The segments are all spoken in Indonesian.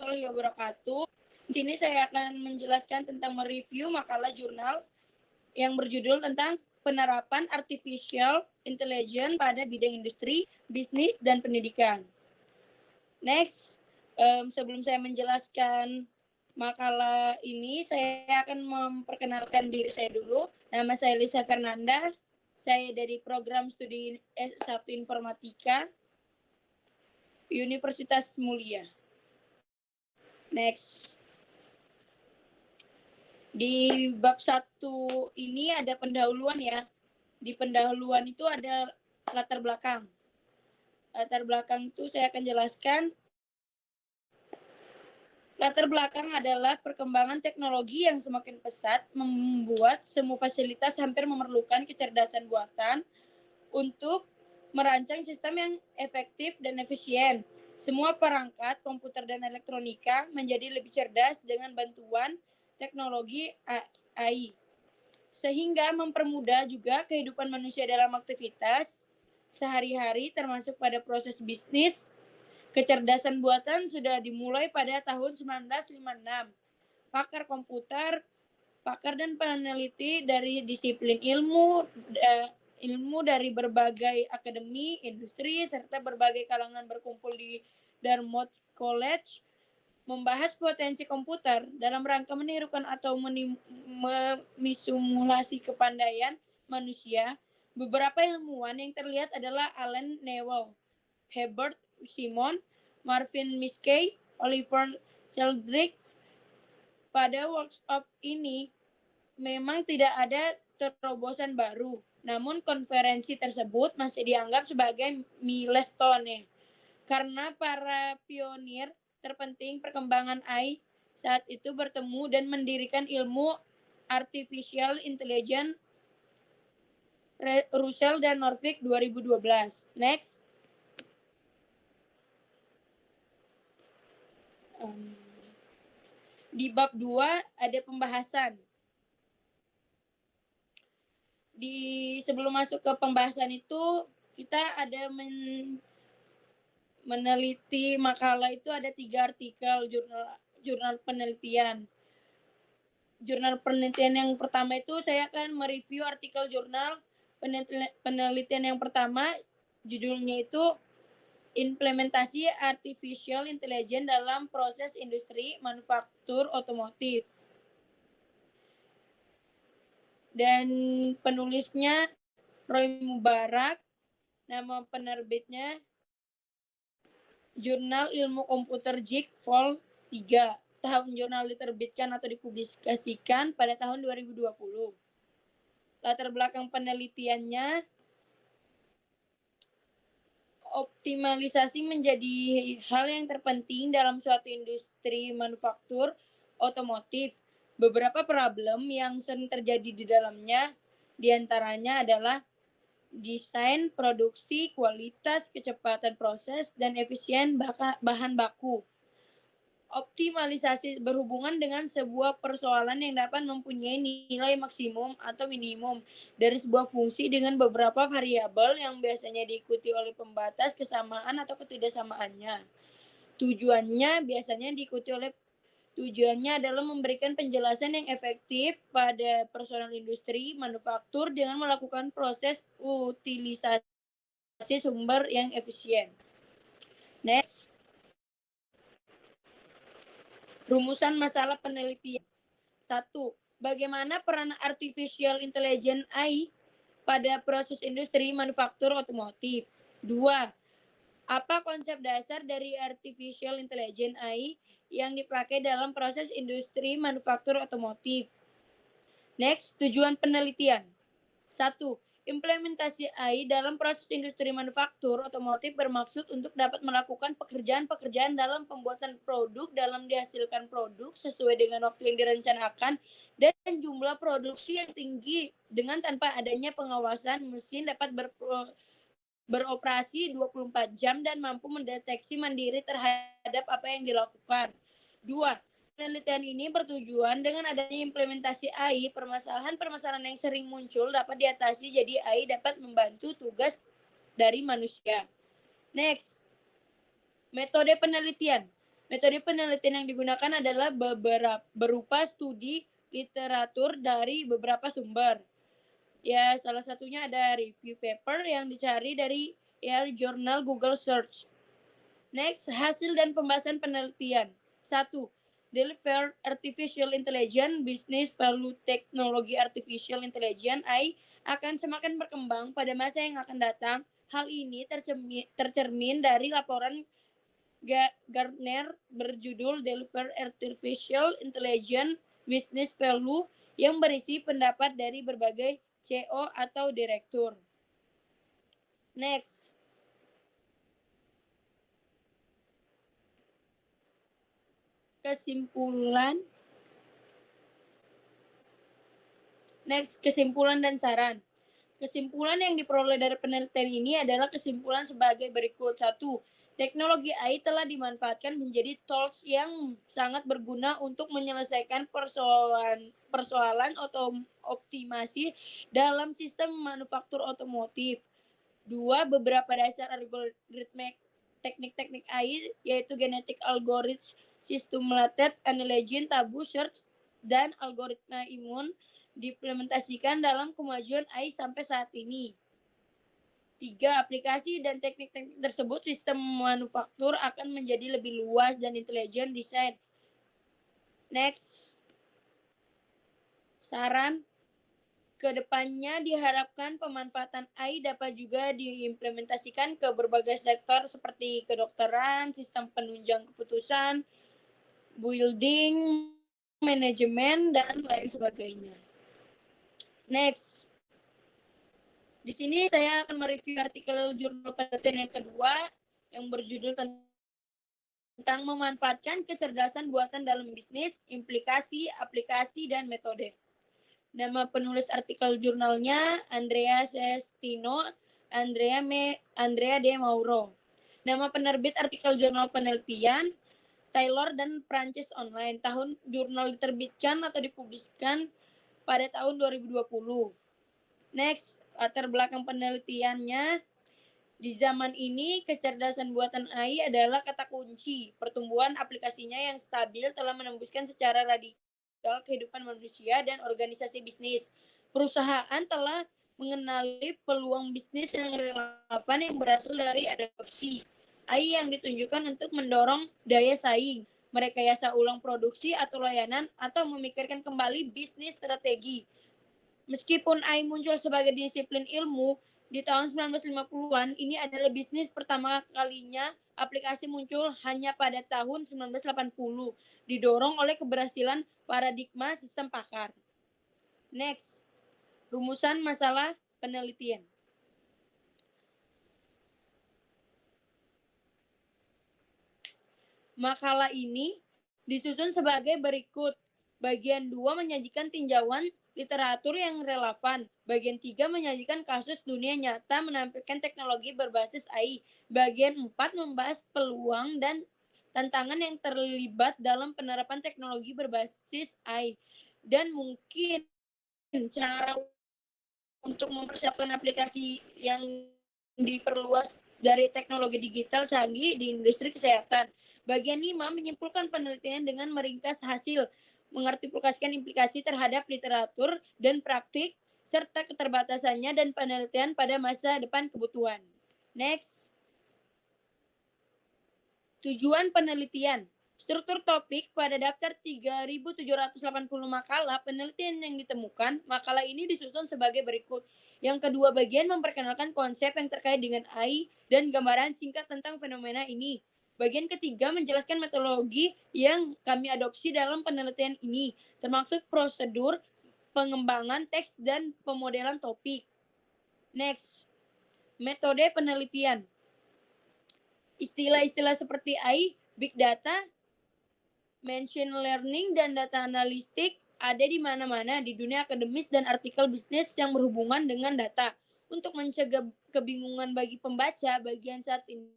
warahmatullahi wabarakatuh. Di sini saya akan menjelaskan tentang mereview makalah jurnal yang berjudul tentang penerapan artificial intelligence pada bidang industri, bisnis, dan pendidikan. Next, sebelum saya menjelaskan makalah ini, saya akan memperkenalkan diri saya dulu. Nama saya Lisa Fernanda. Saya dari program studi S1 Informatika Universitas Mulia. Next. Di bab 1 ini ada pendahuluan ya. Di pendahuluan itu ada latar belakang. Latar belakang itu saya akan jelaskan. Latar belakang adalah perkembangan teknologi yang semakin pesat membuat semua fasilitas hampir memerlukan kecerdasan buatan untuk merancang sistem yang efektif dan efisien. Semua perangkat komputer dan elektronika menjadi lebih cerdas dengan bantuan teknologi AI, sehingga mempermudah juga kehidupan manusia dalam aktivitas sehari-hari termasuk pada proses bisnis. Kecerdasan buatan sudah dimulai pada tahun 1956. Pakar komputer, pakar dan peneliti dari disiplin ilmu dari berbagai akademi, industri, serta berbagai kalangan berkumpul di Dartmouth College membahas potensi komputer dalam rangka menirukan atau mensimulasi kepandaian manusia. Beberapa ilmuwan yang terlihat adalah Alan Newell, Herbert Simon, Marvin Minsky, Oliver Sheldrick. Pada workshop ini memang tidak ada terobosan baru, namun konferensi tersebut masih dianggap sebagai milestone karena para pionir terpenting perkembangan AI saat itu bertemu dan mendirikan ilmu artificial intelligence Russell dan Norvig 2012. Next. Di bab 2 ada pembahasan. Sebelum masuk ke pembahasan itu, kita ada meneliti makalah itu ada 3 artikel jurnal penelitian. Jurnal penelitian yang pertama itu saya akan mereview artikel jurnal penelitian yang pertama, judulnya itu Implementasi Artificial Intelligence dalam Proses Industri Manufaktur Otomotif. Dan penulisnya Roy Mubarak, nama penerbitnya Jurnal Ilmu Komputer JIC Vol 3. Tahun jurnal diterbitkan atau dipublikasikan pada tahun 2020. Latar belakang penelitiannya, optimalisasi menjadi hal yang terpenting dalam suatu industri manufaktur otomotif. Beberapa problem yang sering terjadi di dalamnya diantaranya adalah desain, produksi, kualitas, kecepatan proses, dan efisien bahan baku. Optimalisasi berhubungan dengan sebuah persoalan yang dapat mempunyai nilai maksimum atau minimum dari sebuah fungsi dengan beberapa variabel yang biasanya diikuti oleh pembatas kesamaan atau ketidaksamaannya. Tujuannya adalah memberikan penjelasan yang efektif pada personal industri manufaktur dengan melakukan proses utilisasi sumber yang efisien. Next. Rumusan masalah penelitian. 1. Bagaimana peran artificial intelligence AI pada proses industri manufaktur otomotif? 2. Apa konsep dasar dari artificial intelligence AI yang dipakai dalam proses industri manufaktur otomotif? Next, tujuan penelitian. 1. Implementasi AI dalam proses industri manufaktur otomotif bermaksud untuk dapat melakukan pekerjaan-pekerjaan dalam pembuatan produk dalam dihasilkan produk sesuai dengan waktu yang direncanakan dan jumlah produksi yang tinggi dengan tanpa adanya pengawasan. Mesin dapat beroperasi 24 jam dan mampu mendeteksi mandiri terhadap apa yang dilakukan. 2. Penelitian ini bertujuan dengan adanya implementasi AI, permasalahan-permasalahan yang sering muncul dapat diatasi jadi AI dapat membantu tugas dari manusia. Next, metode penelitian. Metode penelitian yang digunakan adalah berupa studi literatur dari beberapa sumber. Ya, salah satunya ada review paper yang dicari dari Journal Google Search. Next, hasil dan pembahasan penelitian. 1. Deliver Artificial Intelligence Business Value Teknologi Artificial Intelligence AI akan semakin berkembang pada masa yang akan datang. Hal ini tercermin dari laporan Gartner berjudul Deliver Artificial Intelligence Business Value yang berisi pendapat dari berbagai CEO atau direktur. Next, kesimpulan dan saran. Kesimpulan yang diperoleh dari penelitian ini adalah kesimpulan sebagai berikut. 1. Teknologi AI telah dimanfaatkan menjadi tools yang sangat berguna untuk menyelesaikan persoalan optimasi dalam sistem manufaktur otomotif. 2. Beberapa dasar algoritma teknik-teknik AI yaitu genetic algorithm, simulated analysis, tabu search, dan algoritma imun diimplementasikan dalam kemajuan AI sampai saat ini. 3. Aplikasi dan teknik-teknik tersebut sistem manufaktur akan menjadi lebih luas dan intelijen desain. Next. Saran. Kedepannya diharapkan pemanfaatan AI dapat juga diimplementasikan ke berbagai sektor seperti kedokteran, sistem penunjang keputusan, building, manajemen, dan lain sebagainya. Next. Di sini saya akan mereview artikel jurnal penelitian yang kedua yang berjudul tentang memanfaatkan kecerdasan buatan dalam bisnis, implikasi, aplikasi, dan metode. Nama penulis artikel jurnalnya Andrea Sestino, Andrea De Mauro. Nama penerbit artikel jurnal penelitian Taylor dan Prancis Online. Tahun jurnal diterbitkan atau dipublikasikan pada tahun 2020. Next, latar belakang penelitiannya. Di zaman ini, kecerdasan buatan AI adalah kata kunci. Pertumbuhan aplikasinya yang stabil telah menembuskan secara radikal kehidupan manusia dan organisasi bisnis. Perusahaan telah mengenali peluang bisnis yang relevan yang berasal dari adopsi AI yang ditunjukkan untuk mendorong daya saing, merekayasa ulang produksi atau layanan, atau memikirkan kembali bisnis strategi. Meskipun AI muncul sebagai disiplin ilmu, di tahun 1950-an ini adalah bisnis pertama kalinya aplikasi muncul hanya pada tahun 1980, didorong oleh keberhasilan paradigma sistem pakar. Next, rumusan masalah penelitian. Makalah ini disusun sebagai berikut. Bagian 2 menyajikan tinjauan literatur yang relevan. Bagian 3 menyajikan kasus dunia nyata menampilkan teknologi berbasis AI. Bagian 4 membahas peluang dan tantangan yang terlibat dalam penerapan teknologi berbasis AI. Dan mungkin cara untuk mempersiapkan aplikasi yang diperluas dari teknologi digital canggih di industri kesehatan. Bagian 5 menyimpulkan penelitian dengan meringkas hasil, mengartikulasikan implikasi terhadap literatur dan praktik, serta keterbatasannya dan penelitian pada masa depan kebutuhan. Next. Tujuan penelitian. Struktur topik pada daftar 3.780 makalah penelitian yang ditemukan, makalah ini disusun sebagai berikut. Yang kedua bagian memperkenalkan konsep yang terkait dengan AI dan gambaran singkat tentang fenomena ini. Bagian ketiga menjelaskan metodologi yang kami adopsi dalam penelitian ini, termasuk prosedur, pengembangan teks, dan pemodelan topik. Next, metode penelitian. Istilah-istilah seperti AI, Big Data, Machine Learning, dan data analistik ada di mana-mana di dunia akademis dan artikel bisnis yang berhubungan dengan data. Untuk mencegah kebingungan bagi pembaca, bagian saat ini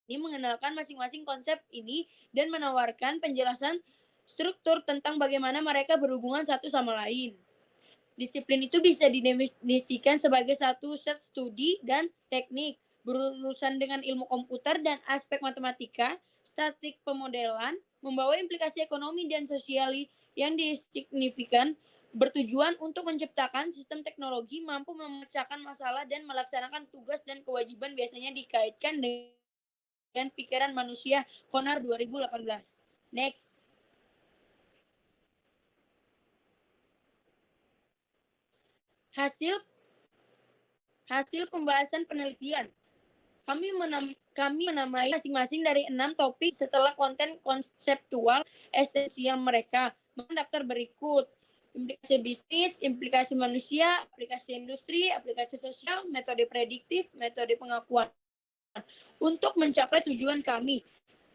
mengenalkan masing-masing konsep ini dan menawarkan penjelasan struktur tentang bagaimana mereka berhubungan satu sama lain. Disiplin itu bisa didefinisikan sebagai satu set studi dan teknik berurusan dengan ilmu komputer dan aspek matematika, statik pemodelan, membawa implikasi ekonomi dan sosial yang signifikan, bertujuan untuk menciptakan sistem teknologi mampu memecahkan masalah dan melaksanakan tugas dan kewajiban biasanya dikaitkan dengan pikiran manusia. Konar 2018. Next. Hasil pembahasan penelitian. Kami menamai masing-masing dari 6 topik setelah konten konseptual esensial mereka. Daftar berikut: implikasi bisnis, implikasi manusia, aplikasi industri, aplikasi sosial, metode prediktif, metode pengakuan. Untuk mencapai tujuan kami,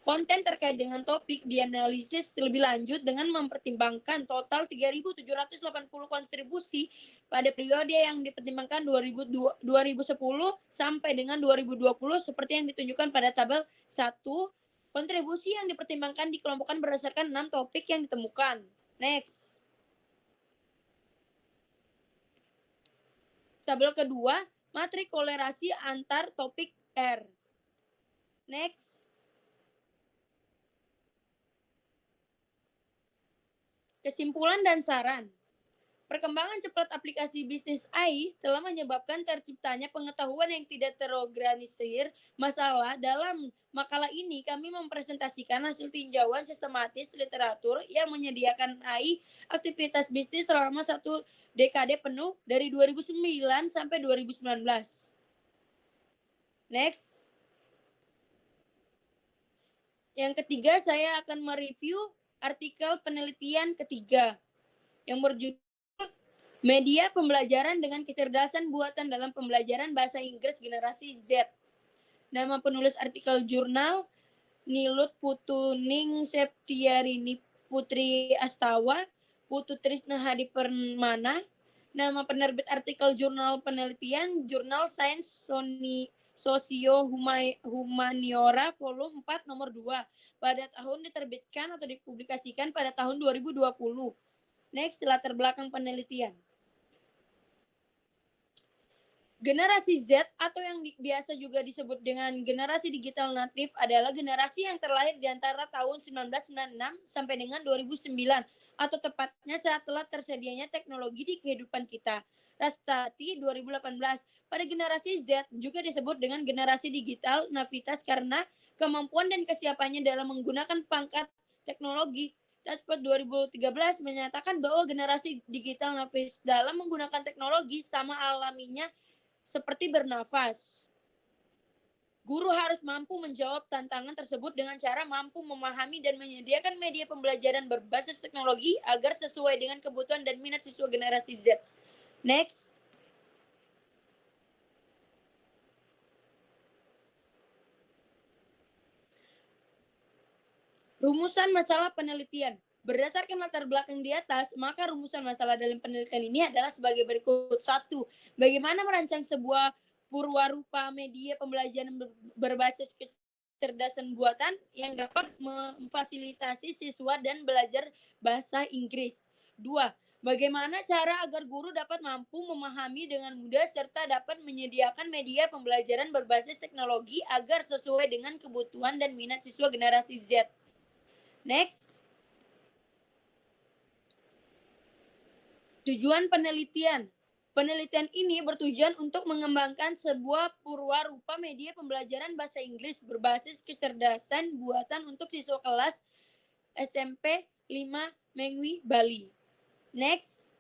konten terkait dengan topik dianalisis lebih lanjut dengan mempertimbangkan total 3.780 kontribusi pada periode yang dipertimbangkan 2010 sampai dengan 2020 seperti yang ditunjukkan pada tabel 1. Kontribusi yang dipertimbangkan dikelompokkan berdasarkan 6 topik yang ditemukan. Next. Tabel kedua, matrik kolerasi antar topik R. Next. Kesimpulan dan saran. Perkembangan cepat aplikasi bisnis AI telah menyebabkan terciptanya pengetahuan yang tidak terorganisir masalah. Dalam makalah ini, kami mempresentasikan hasil tinjauan sistematis literatur yang menyediakan AI aktivitas bisnis selama 1 dekade penuh dari 2009 sampai 2019. Next. Yang ketiga, saya akan mereview artikel penelitian ketiga yang berjudul Media Pembelajaran dengan Kecerdasan Buatan dalam Pembelajaran Bahasa Inggris Generasi Z. Nama penulis artikel jurnal Nilut Putuning Septiarini Putri Astawa, Putu Trisna Hadi Permana. Nama penerbit artikel jurnal penelitian Jurnal Sains Sosio Humaniora volume 4 nomor 2 pada tahun diterbitkan atau dipublikasikan pada tahun 2020. Next, latar belakang penelitian. Generasi Z atau yang biasa juga disebut dengan generasi digital natif adalah generasi yang terlahir di antara tahun 1996 sampai dengan 2009 atau tepatnya saat telah tersedianya teknologi di kehidupan kita. Rastati 2018. Pada generasi Z juga disebut dengan generasi digital navitas karena kemampuan dan kesiapannya dalam menggunakan pangkat teknologi. Dashboard 2013 menyatakan bahwa generasi digital navis dalam menggunakan teknologi sama alaminya seperti bernafas. Guru harus mampu menjawab tantangan tersebut dengan cara mampu memahami dan menyediakan media pembelajaran berbasis teknologi agar sesuai dengan kebutuhan dan minat siswa generasi Z. Next. Rumusan masalah penelitian. Berdasarkan latar belakang di atas, maka rumusan masalah dalam penelitian ini adalah sebagai berikut. 1. Bagaimana merancang sebuah purwarupa media pembelajaran berbasis kecerdasan buatan yang dapat memfasilitasi siswa dan belajar bahasa Inggris. 2. Bagaimana cara agar guru dapat mampu memahami dengan mudah serta dapat menyediakan media pembelajaran berbasis teknologi agar sesuai dengan kebutuhan dan minat siswa generasi Z. Next. Tujuan penelitian. Penelitian ini bertujuan untuk mengembangkan sebuah purwarupa media pembelajaran bahasa Inggris berbasis kecerdasan buatan untuk siswa kelas SMP 5 Mengwi, Bali. Next.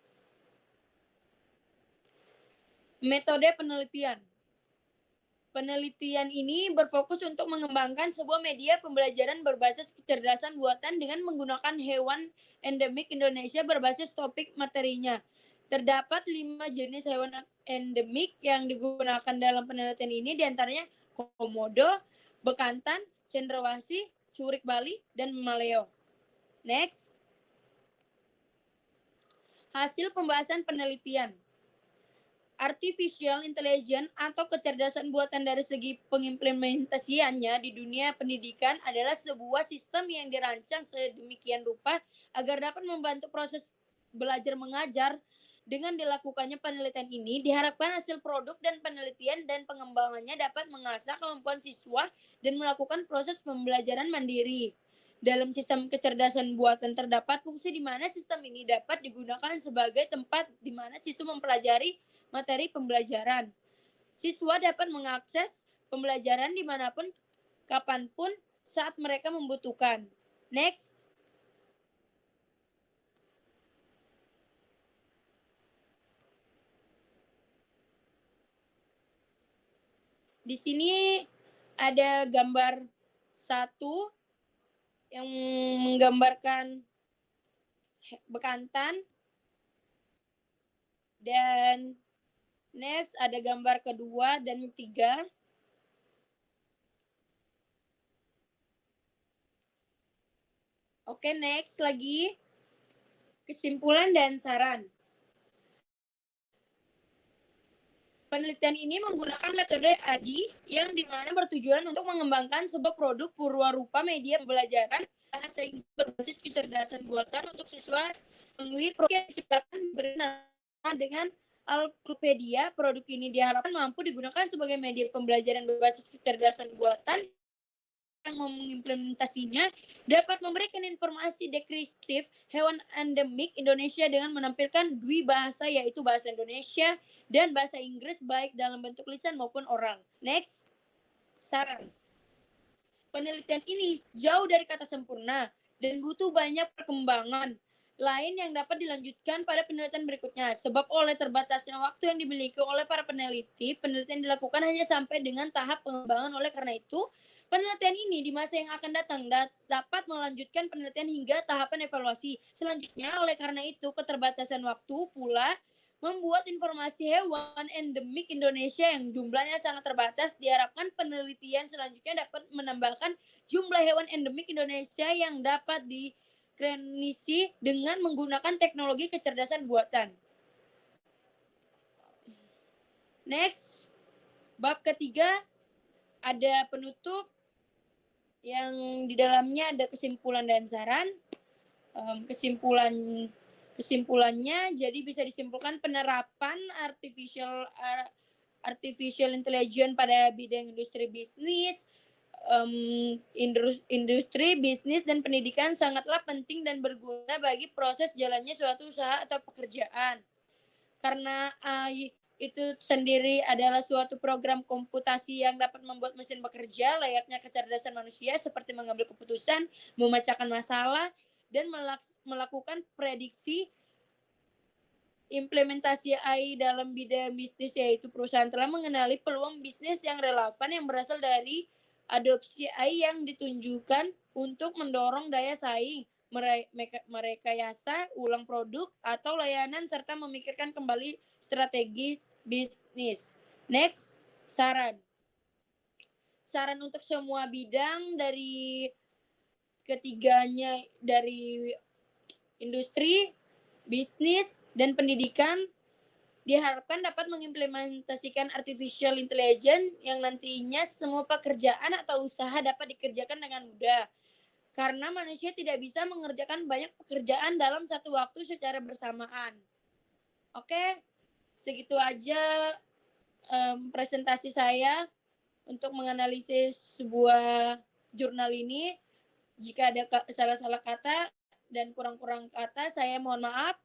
Metode penelitian. Penelitian ini berfokus untuk mengembangkan sebuah media pembelajaran berbasis kecerdasan buatan dengan menggunakan hewan endemik Indonesia berbasis topik materinya. Terdapat 5 jenis hewan endemik yang digunakan dalam penelitian ini, diantaranya komodo, bekantan, cendrawasih, curik Bali, dan maleo. Next. Hasil pembahasan penelitian. Artificial intelligence atau kecerdasan buatan dari segi pengimplementasiannya di dunia pendidikan adalah sebuah sistem yang dirancang sedemikian rupa agar dapat membantu proses belajar mengajar Dengan dilakukannya penelitian ini, diharapkan hasil produk dan penelitian dan pengembangannya dapat mengasah kemampuan siswa dan melakukan proses pembelajaran mandiri. Dalam sistem kecerdasan buatan terdapat fungsi di mana sistem ini dapat digunakan sebagai tempat di mana siswa mempelajari materi pembelajaran. Siswa dapat mengakses pembelajaran dimanapun, kapanpun, saat mereka membutuhkan. Next. Di sini ada gambar satu yang menggambarkan bekantan. Dan next ada gambar kedua dan ketiga. Oke, next lagi. Kesimpulan dan saran. Penelitian ini menggunakan metode ADI yang dimana bertujuan untuk mengembangkan sebuah produk purwarupa media pembelajaran bahasa Inggris berbasis kecerdasan buatan untuk siswa melalui program diciptakan bernama dengan Alplupedia. Produk ini diharapkan mampu digunakan sebagai media pembelajaran berbasis kecerdasan buatan yang mengimplementasinya dapat memberikan informasi deskriptif hewan endemik Indonesia dengan menampilkan dua bahasa, yaitu bahasa Indonesia dan bahasa Inggris, baik dalam bentuk lisan maupun oral. Next, saran. Penelitian ini jauh dari kata sempurna dan butuh banyak perkembangan lain yang dapat dilanjutkan pada penelitian berikutnya. Sebab oleh terbatasnya waktu yang dimiliki oleh para peneliti, penelitian dilakukan hanya sampai dengan tahap pengembangan. Oleh karena itu, penelitian ini di masa yang akan datang dapat melanjutkan penelitian hingga tahapan evaluasi. Selanjutnya, oleh karena itu, keterbatasan waktu pula membuat informasi hewan endemik Indonesia yang jumlahnya sangat terbatas. Diharapkan penelitian selanjutnya dapat menambahkan jumlah hewan endemik Indonesia yang dapat dikreasi dengan menggunakan teknologi kecerdasan buatan. Next, bab ketiga ada penutup yang di dalamnya ada kesimpulan dan saran. Kesimpulannya jadi bisa disimpulkan penerapan artificial intelligence pada bidang industri bisnis, industri bisnis dan pendidikan sangatlah penting dan berguna bagi proses jalannya suatu usaha atau pekerjaan. Karena AI itu sendiri adalah suatu program komputasi yang dapat membuat mesin bekerja layaknya kecerdasan manusia, seperti mengambil keputusan, memecahkan masalah, dan melakukan prediksi. Implementasi AI dalam bidang bisnis, yaitu perusahaan telah mengenali peluang bisnis yang relevan yang berasal dari adopsi AI yang ditunjukkan untuk mendorong daya saing, merekayasa ulang produk atau layanan, serta memikirkan kembali strategis bisnis. Next, saran. Saran untuk semua bidang dari ketiganya, dari industri, bisnis, dan pendidikan, diharapkan dapat mengimplementasikan artificial intelligence yang nantinya semua pekerjaan atau usaha dapat dikerjakan dengan mudah. Karena manusia tidak bisa mengerjakan banyak pekerjaan dalam satu waktu secara bersamaan. Oke, segitu aja presentasi saya untuk menganalisis sebuah jurnal ini. Jika ada salah-salah kata dan kurang-kurang kata, saya mohon maaf.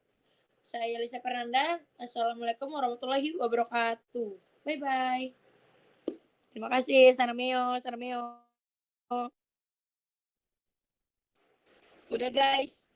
Saya Lisa Fernanda. Assalamualaikum warahmatullahi wabarakatuh. Bye-bye. Terima kasih. Sanameo. Udah guys.